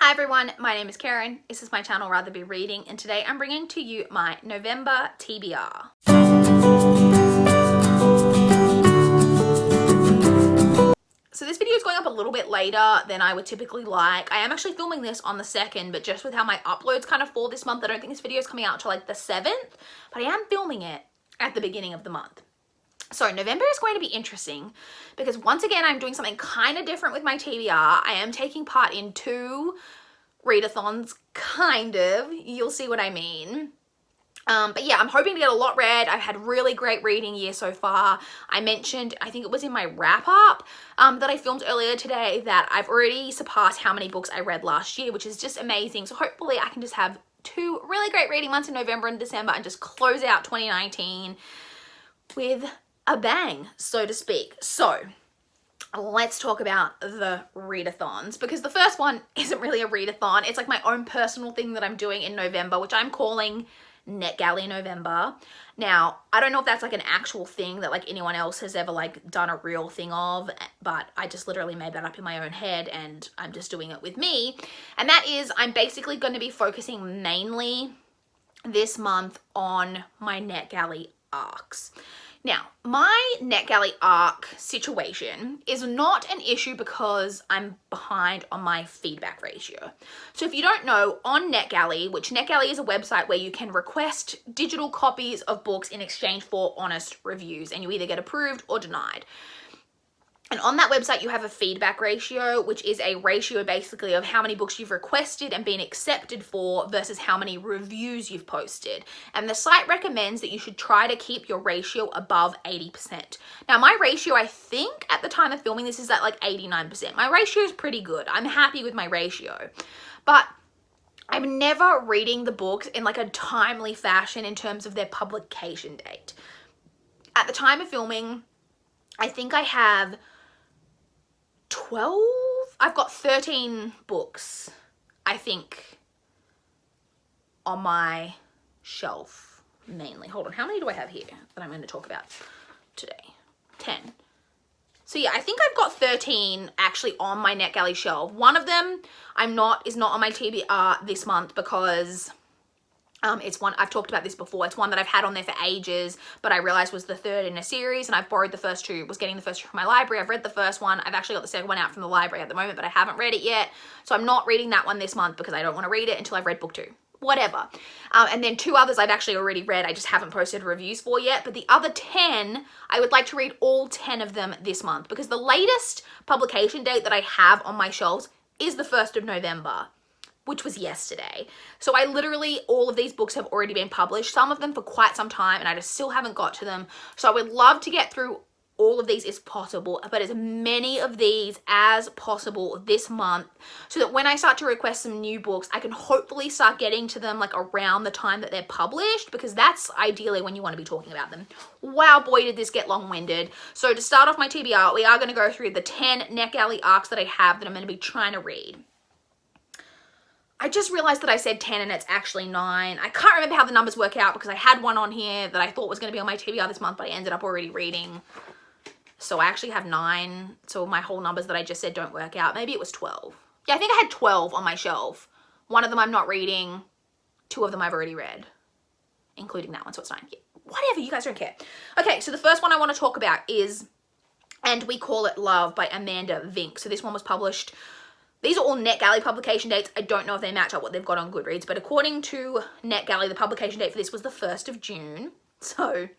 Hi everyone, my name is Karen. This is my channel RatherBeReading, and today I'm bringing to you my November TBR. So this video is going up a little bit later than I would typically like. I am actually filming this on the 2nd, but just with how my uploads kind of fall this month, I don't think this video is coming out until like the 7th, but I am filming it at the beginning of the month. So November is going to be interesting because once again, I'm doing something kind of different with my TBR. I am taking part in 2 readathons, kind of. You'll see what I mean. But yeah, I'm hoping to get a lot read. I've had really great reading year so far. I mentioned, I think it was in my wrap up that I filmed earlier today, that I've already surpassed how many books I read last year, which is just amazing. So hopefully I can just have 2 really great reading months in November and December and just close out 2019 with a bang, so to speak. So let's talk about the readathons, because the first one isn't really a readathon. It's like my own personal thing that I'm doing in November, which I'm calling NetGalley November. Now, I don't know if that's like an actual thing that like anyone else has ever like done a real thing of, but I just literally made that up in my own head and I'm just doing it with me. And that is, I'm basically going to be focusing mainly this month on my NetGalley arcs. Now, my NetGalley arc situation is not an issue because I'm behind on my feedback ratio. So if you don't know, on NetGalley, which NetGalley is a website where you can request digital copies of books in exchange for honest reviews, and you either get approved or denied. And on that website, you have a feedback ratio, which is a ratio basically of how many books you've requested and been accepted for versus how many reviews you've posted. And the site recommends that you should try to keep your ratio above 80%. Now, my ratio, I think at the time of filming this, is at like 89%. My ratio is pretty good. I'm happy with my ratio. But I'm never reading the books in like a timely fashion in terms of their publication date. At the time of filming, I think I have 12, I've got 13 books, I think, on my shelf, mainly. Hold on, how many do I have here that I'm going to talk about today? 10. So yeah, I think I've got 13 actually on my NetGalley shelf. One of them is not on my TBR this month because it's one, I've talked about this before, it's one that I've had on there for ages, but I realized was the 3rd in a series, and I've borrowed the first 2, was getting the first 2 from my library. I've read the first one, I've actually got the second one out from the library at the moment, but I haven't read it yet, so I'm not reading that one this month because I don't want to read it until I've read book 2. Whatever. And then 2 others I've actually already read, I just haven't posted reviews for yet, but the other 10, I would like to read all 10 of them this month, because the latest publication date that I have on my shelves is the 1st of November. Which was yesterday. So I literally, all of these books have already been published, some of them for quite some time, and I just still haven't got to them. So I would love to get through all of these if possible, but as many of these as possible this month, so that when I start to request some new books, I can hopefully start getting to them like around the time that they're published, because that's ideally when you want to be talking about them. Wow, boy, did this get long-winded. So to start off my TBR, we are going to go through the 10 NetGalley arcs that I have that I'm going to be trying to read. I just realized that I said 10 and it's actually 9. I can't remember how the numbers work out because I had one on here that I thought was going to be on my TBR this month, but I ended up already reading. So I actually have 9. So my whole numbers that I just said don't work out. Maybe it was 12. Yeah, I think I had 12 on my shelf. One of them I'm not reading. 2 of them I've already read, including that one. So it's 9. Yeah, whatever, you guys don't care. Okay, so the first one I want to talk about is And We Call It Love by Amanda Vink. So this one was published. These are all NetGalley publication dates. I don't know if they match up what they've got on Goodreads, but according to NetGalley, the publication date for this was the 1st of June. So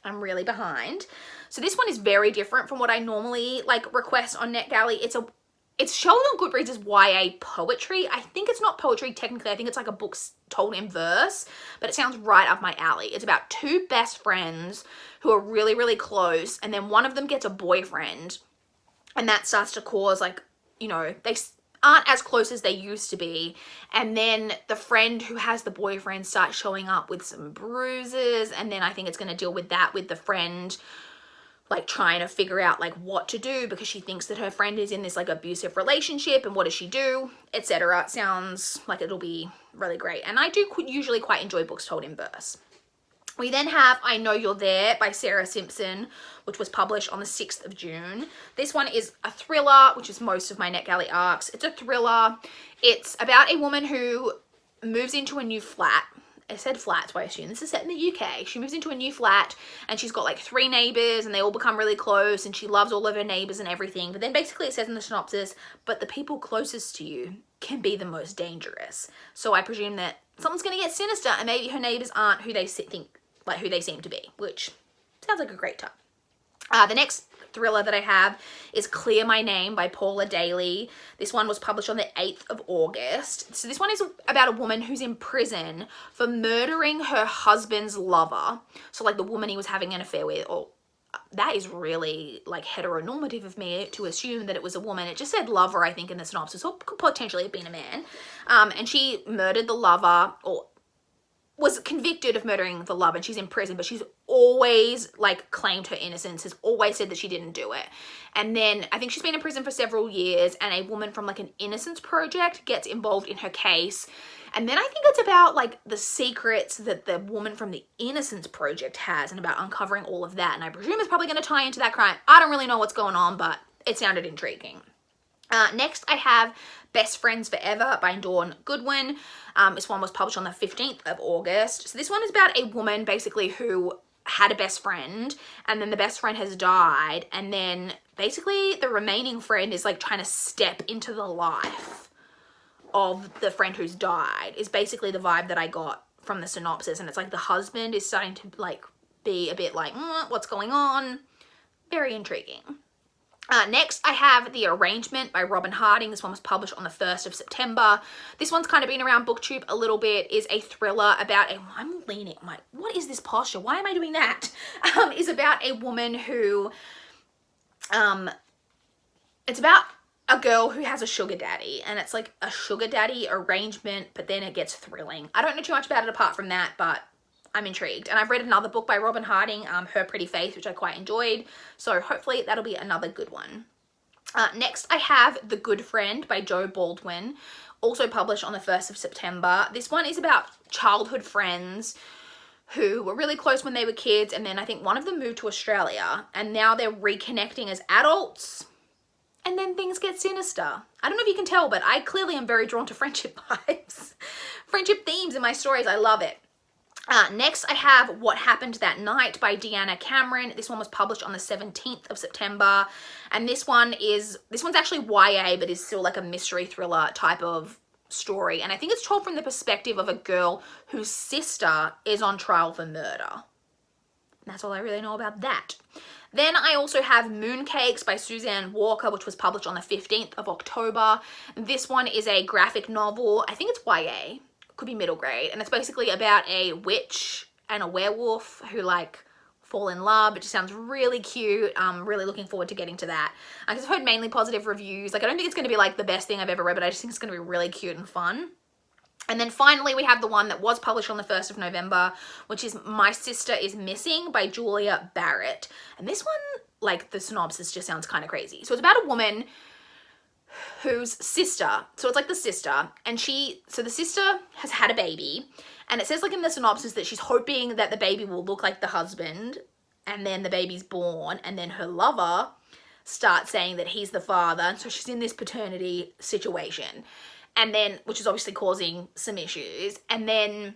I'm really behind. So this one is very different from what I normally like request on NetGalley. It's shown on Goodreads as YA poetry. I think it's not poetry technically. I think it's like a book told in verse, but it sounds right up my alley. It's about 2 best friends who are really, really close, and then one of them gets a boyfriend, and that starts to cause like, you know, they aren't as close as they used to be, and then the friend who has the boyfriend starts showing up with some bruises, and then I think it's going to deal with that, with the friend like trying to figure out like what to do because she thinks that her friend is in this like abusive relationship, and what does she do, etc. Sounds like it'll be really great, and I do usually quite enjoy books told in verse. We then have I Know You're There by Sarah Simpson, which was published on the 6th of June. This one is a thriller, which is most of my NetGalley arcs. It's a thriller. It's about a woman who moves into a new flat. I said flat, so I assume this is set in the UK. She moves into a new flat and she's got like 3 neighbors and they all become really close and she loves all of her neighbors and everything. But then basically it says in the synopsis, but the people closest to you can be the most dangerous. So I presume that something's going to get sinister and maybe her neighbors aren't who they think, like who they seem to be, which sounds like a great time. The next thriller that I have is Clear My Name by Paula Daly. This one was published on the 8th of August. So this one is about a woman who's in prison for murdering her husband's lover. So like the woman he was having an affair with, or that is really like heteronormative of me to assume that it was a woman. It just said lover, I think, in the synopsis, or could potentially have been a man. And she murdered the lover, or was convicted of murdering the lover, and she's in prison, but she's always like claimed her innocence, has always said that she didn't do it. And then I think she's been in prison for several years, and a woman from like an Innocence Project gets involved in her case. And then I think it's about like the secrets that the woman from the Innocence Project has and about uncovering all of that. And I presume it's probably going to tie into that crime. I don't really know what's going on, but it sounded intriguing. Next, I have Best Friends Forever by Dawn Goodwin. This one was published on the 15th of August. So this one is about a woman basically who had a best friend, and then the best friend has died, and then basically the remaining friend is like trying to step into the life of the friend who's died, is basically the vibe that I got from the synopsis. And it's like the husband is starting to like be a bit like, what's going on? Very intriguing. Next, I have The Arrangement by Robin Harding. This one was published on the 1st of September. This one's kind of been around BookTube a little bit, is a thriller about a, I'm leaning, I'm like, what is this posture? Why am I doing that? Is about a woman who, it's about a girl who has a sugar daddy, and it's like a sugar daddy arrangement, but then it gets thrilling. I don't know too much about it apart from that, but I'm intrigued. And I've read another book by Robin Harding, Her Pretty Face, which I quite enjoyed. So hopefully that'll be another good one. Next, I have The Good Friend by Jo Baldwin, also published on the 1st of September. This one is about childhood friends who were really close when they were kids, and then I think one of them moved to Australia, and now they're reconnecting as adults, and then things get sinister. I don't know if you can tell, but I clearly am very drawn to friendship vibes. Friendship themes in my stories, I love it. Next, I have What Happened That Night by Deanna Cameron. This one was published on the 17th of September. And this one's actually YA, but is still like a mystery thriller type of story. And I think it's told from the perspective of a girl whose sister is on trial for murder. And that's all I really know about that. Then I also have Mooncakes by Suzanne Walker, which was published on the 15th of October. This one is a graphic novel. I think it's YA. Could be middle grade, and it's basically about a witch and a werewolf who like fall in love. It just sounds really cute. I'm really looking forward to getting to that. I've heard mainly positive reviews. Like, I don't think it's going to be like the best thing I've ever read, but I just think it's going to be really cute and fun. And then finally we have the one that was published on the 1st of November, which is My Sister Is Missing by Julia Barrett. And this one, like, the synopsis just sounds kind of crazy. So it's about a woman whose sister, so it's like the sister, and so the sister has had a baby, and it says like in the synopsis that she's hoping that the baby will look like the husband, and then the baby's born, and then her lover starts saying that he's the father, and so she's in this paternity situation, and then, which is obviously causing some issues. And then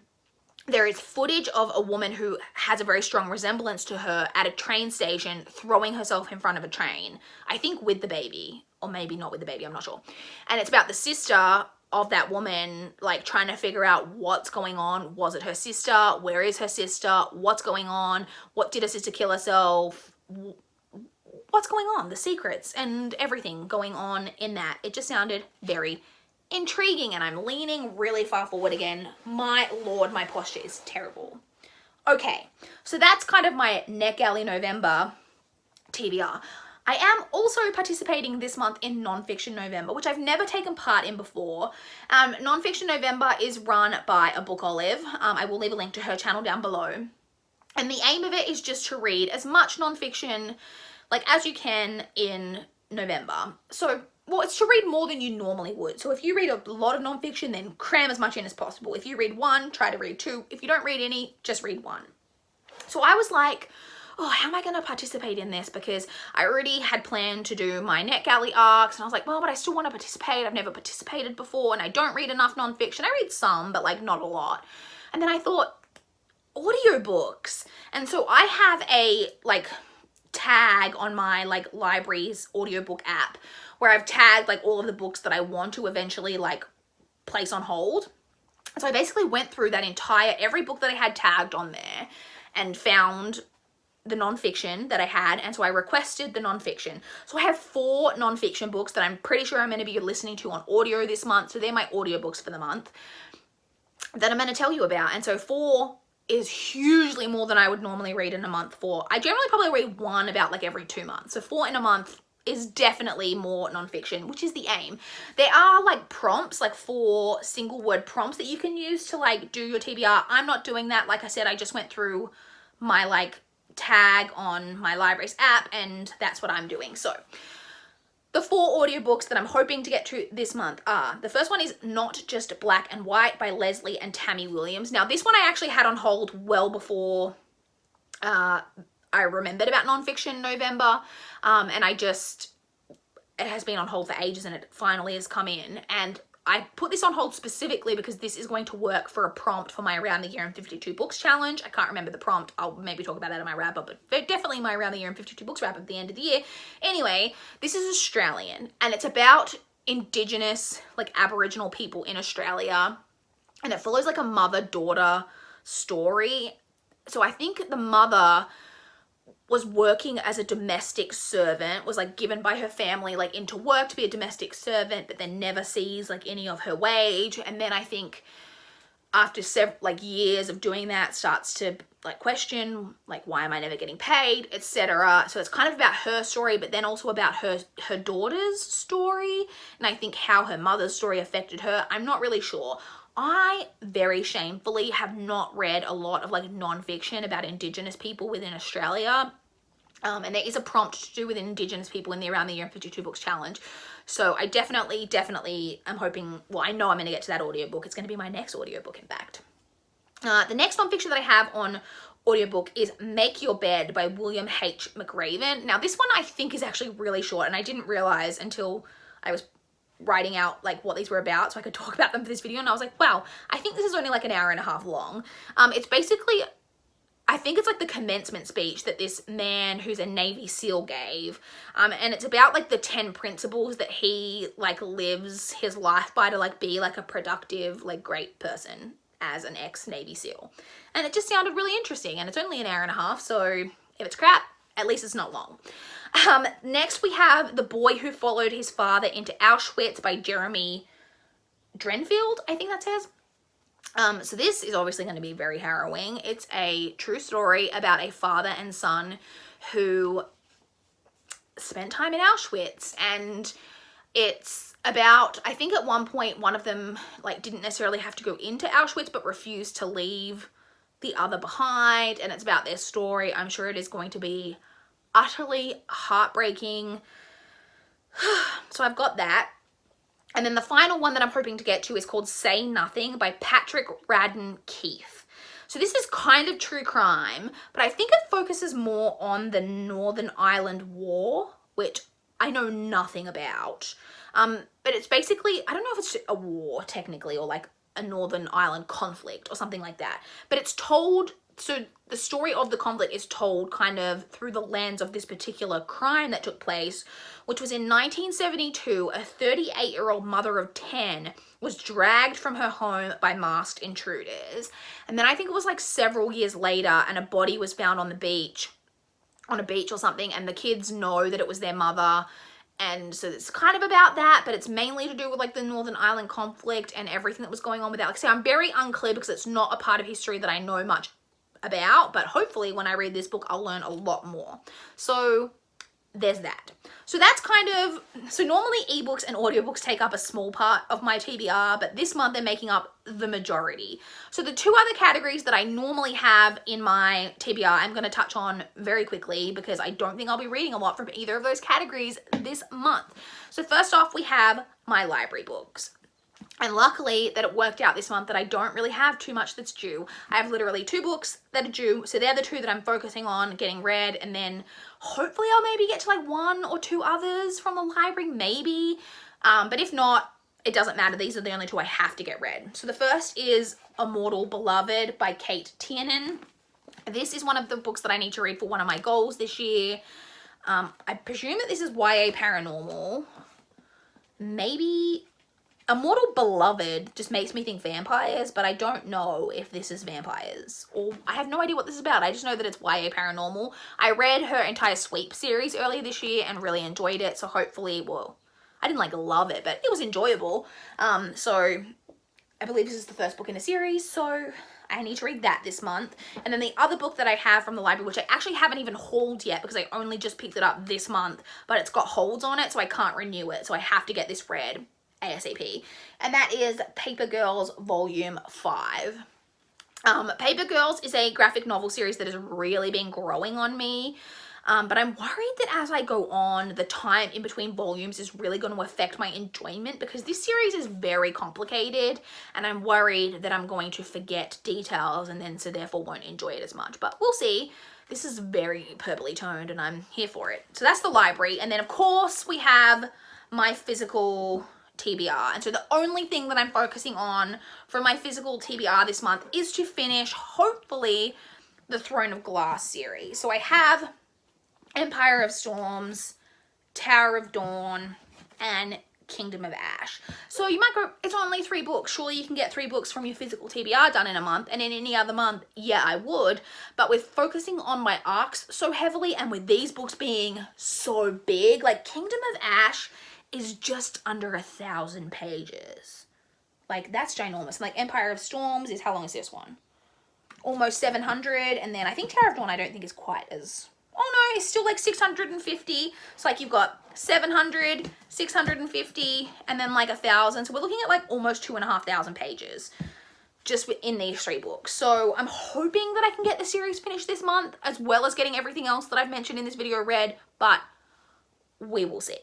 there is footage of a woman who has a very strong resemblance to her at a train station throwing herself in front of a train, I think with the baby, or maybe not with the baby, I'm not sure. And it's about the sister of that woman, like, trying to figure out what's going on. Was it her sister? Where is her sister? What's going on? What did her sister kill herself? What's going on? The secrets and everything going on in that. It just sounded very intriguing, and I'm leaning really far forward again. My lord, my posture is terrible. Okay, so that's kind of my NetGalley November TBR. I am also participating this month in Nonfiction November, which I've never taken part in before. Nonfiction November is run by a book olive. I will leave a link to her channel down below. And the aim of it is just to read as much nonfiction like as you can in November. So, well, it's to read more than you normally would. So if you read a lot of nonfiction, then cram as much in as possible. If you read one, try to read two. If you don't read any, just read one. So I was like, oh, how am I going to participate in this? Because I already had planned to do my NetGalley arcs, and I was like, well, but I still want to participate. I've never participated before, and I don't read enough nonfiction. I read some, but like not a lot. And then I thought, audiobooks. And so I have a like tag on my like library's audiobook app where I've tagged like all of the books that I want to eventually like place on hold. So I basically went through that every book that I had tagged on there and found the nonfiction that I had, and so I requested the nonfiction. So I have 4 nonfiction books that I'm pretty sure I'm going to be listening to on audio this month, so they're my audiobooks for the month that I'm going to tell you about. And so 4 is hugely more than I would normally read in a month. I generally probably read 1 about like every 2 months, so 4 in a month is definitely more nonfiction, which is the aim. There are like prompts, like 4 single word prompts that you can use to like do your TBR. I'm not doing that. Like I said, I just went through my like tag on my library's app, and that's what I'm doing. So the 4 audiobooks that I'm hoping to get to this month are, the first one is Not Just Black and White by Leslie and Tammy Williams. Now this one I actually had on hold well before I remembered about Nonfiction November, and it has been on hold for ages, and it finally has come in. And I put this on hold specifically because this is going to work for a prompt for my Around the Year in 52 Books challenge. I can't remember the prompt. I'll maybe talk about that in my wrap up, but definitely my Around the Year in 52 Books wrap up at the end of the year. Anyway, this is Australian, and it's about Indigenous, like Aboriginal people in Australia, and it follows like a mother-daughter story. So I think the mother was working as a domestic servant, was like given by her family like into work to be a domestic servant, but then never sees like any of her wage. And then I think after like years of doing that, starts to like question like, why am I never getting paid, etc. So it's kind of about her story, but then also about her daughter's story, and I think how her mother's story affected her. I'm not really sure. I very shamefully have not read a lot of like nonfiction about Indigenous people within Australia. And there is a prompt to do with Indigenous people in the Around the Year in 52 Books challenge. So I definitely am hoping, well, I know I'm going to get to that audiobook. It's going to be my next audiobook, in fact. The next nonfiction that I have on audiobook is Make Your Bed by William H. McRaven. Now this one I think is actually really short, and I didn't realize until I was writing out like what these were about so I could talk about them for this video, and I was like, wow, I think this is only like an hour and a half long. It's basically, I think it's like the commencement speech that this man who's a Navy SEAL gave, and it's about like the 10 principles that he like lives his life by to like be like a productive, like great person as an ex-Navy SEAL. And it just sounded really interesting, and it's only an hour and a half, so if it's crap, at least it's not long. Next we have The Boy Who Followed His Father into Auschwitz by Jeremy Drenfield, I think that says. So this is obviously going to be very harrowing. It's a true story about a father and son who spent time in Auschwitz, and it's about, I think at one point one of them like didn't necessarily have to go into Auschwitz but refused to leave the other behind, and it's about their story. I'm sure it is going to be utterly heartbreaking. So I've got that. And then the final one that I'm hoping to get to is called Say Nothing by Patrick Radden Keefe. So this is kind of true crime, but I think it focuses more on the Northern Ireland War, which I know nothing about. But it's basically, I don't know if it's a war technically, or like a Northern Ireland conflict or something like that. But it's told, so the story of the conflict is told kind of through the lens of this particular crime that took place, which was in 1972. A 38-year-old mother of 10 was dragged from her home by masked intruders. And then I think it was like several years later, and a body was found on a beach or something, and the kids know that it was their mother. And so it's kind of about that, but it's mainly to do with like the Northern Ireland conflict and everything that was going on with that. Like I say, I'm very unclear because it's not a part of history that I know much about, but hopefully when I read this book I'll learn a lot more. So there's that. So that's kind of, so normally ebooks and audiobooks take up a small part of my TBR, but this month they're making up the majority. So the 2 other categories that I normally have in my TBR I'm going to touch on very quickly because I don't think I'll be reading a lot from either of those categories this month. So first off, we have my library books. And luckily that it worked out this month that I don't really have too much that's due. I have literally 2 books that are due. So they're the 2 that I'm focusing on getting read. And then hopefully I'll maybe get to like 1 or 2 others from the library, maybe. But if not, it doesn't matter. These are the only 2 I have to get read. So the first is Immortal Beloved by Kate Tiernan. This is one of the books that I need to read for one of my goals this year. I presume that this is YA paranormal. Maybe Immortal Beloved just makes me think vampires, but I don't know if this is vampires, or I have no idea what this is about. I just know that it's YA paranormal. I read her entire Sweep series earlier this year and really enjoyed it, so hopefully, well, I didn't like love it, but it was enjoyable. So I believe this is the first book in a series, so I need to read that this month. And then the other book that I have from the library, which I actually haven't even hauled yet because I only just picked it up this month, but it's got holds on it, so I can't renew it, so I have to get this read ASAP, and that is Paper Girls Volume 5. Paper Girls is a graphic novel series that has really been growing on me, but I'm worried that as I go on, the time in between volumes is really going to affect my enjoyment, because this series is very complicated, and I'm worried that I'm going to forget details and then so therefore won't enjoy it as much, but we'll see. This is very purpley toned and I'm here for it. So that's the library, and then of course we have my physical TBR. And so the only thing that I'm focusing on for my physical TBR this month is to finish, hopefully, the Throne of Glass series. So I have Empire of Storms, Tower of Dawn, and Kingdom of Ash. So you might go, it's only 3 books. Surely you can get 3 books from your physical TBR done in a month, and in any other month, yeah, I would. But with focusing on my arcs so heavily, and with these books being so big, like Kingdom of Ash is just under 1,000 pages. Like, that's ginormous. Like, Empire of Storms is, how long is this one? Almost 700, and then I think Tower of Dawn I don't think is quite as, oh no, it's still like 650. So like you've got 700, 650, and then like 1,000. So we're looking at like almost 2,500 pages just within these 3 books. So I'm hoping that I can get the series finished this month, as well as getting everything else that I've mentioned in this video read, but we will see.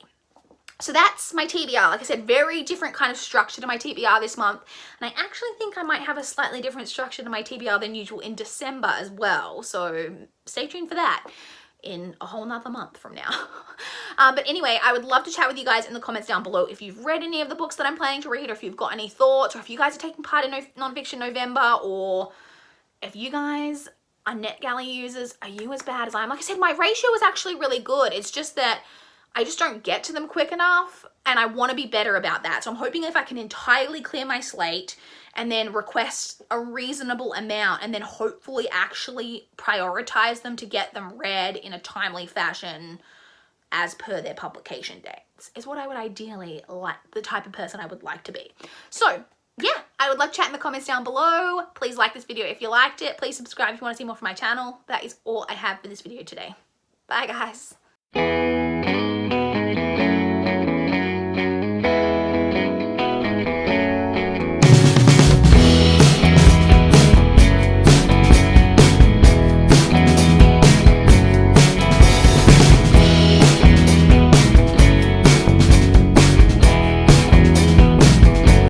So that's my TBR. Like I said, very different kind of structure to my TBR this month. And I actually think I might have a slightly different structure to my TBR than usual in December as well. So stay tuned for that in a whole nother month from now. But anyway, I would love to chat with you guys in the comments down below if you've read any of the books that I'm planning to read, or if you've got any thoughts, or if you guys are taking part in Nonfiction November, or if you guys are NetGalley users, are you as bad as I am? Like I said, my ratio is actually really good. It's just that I just don't get to them quick enough, and I want to be better about that. So I'm hoping if I can entirely clear my slate and then request a reasonable amount and then hopefully actually prioritize them to get them read in a timely fashion as per their publication dates is what I would ideally like, the type of person I would like to be. So yeah, I would love to chat in the comments down below. Please like this video if you liked it. Please subscribe if you want to see more from my channel. That is all I have for this video today. Bye guys.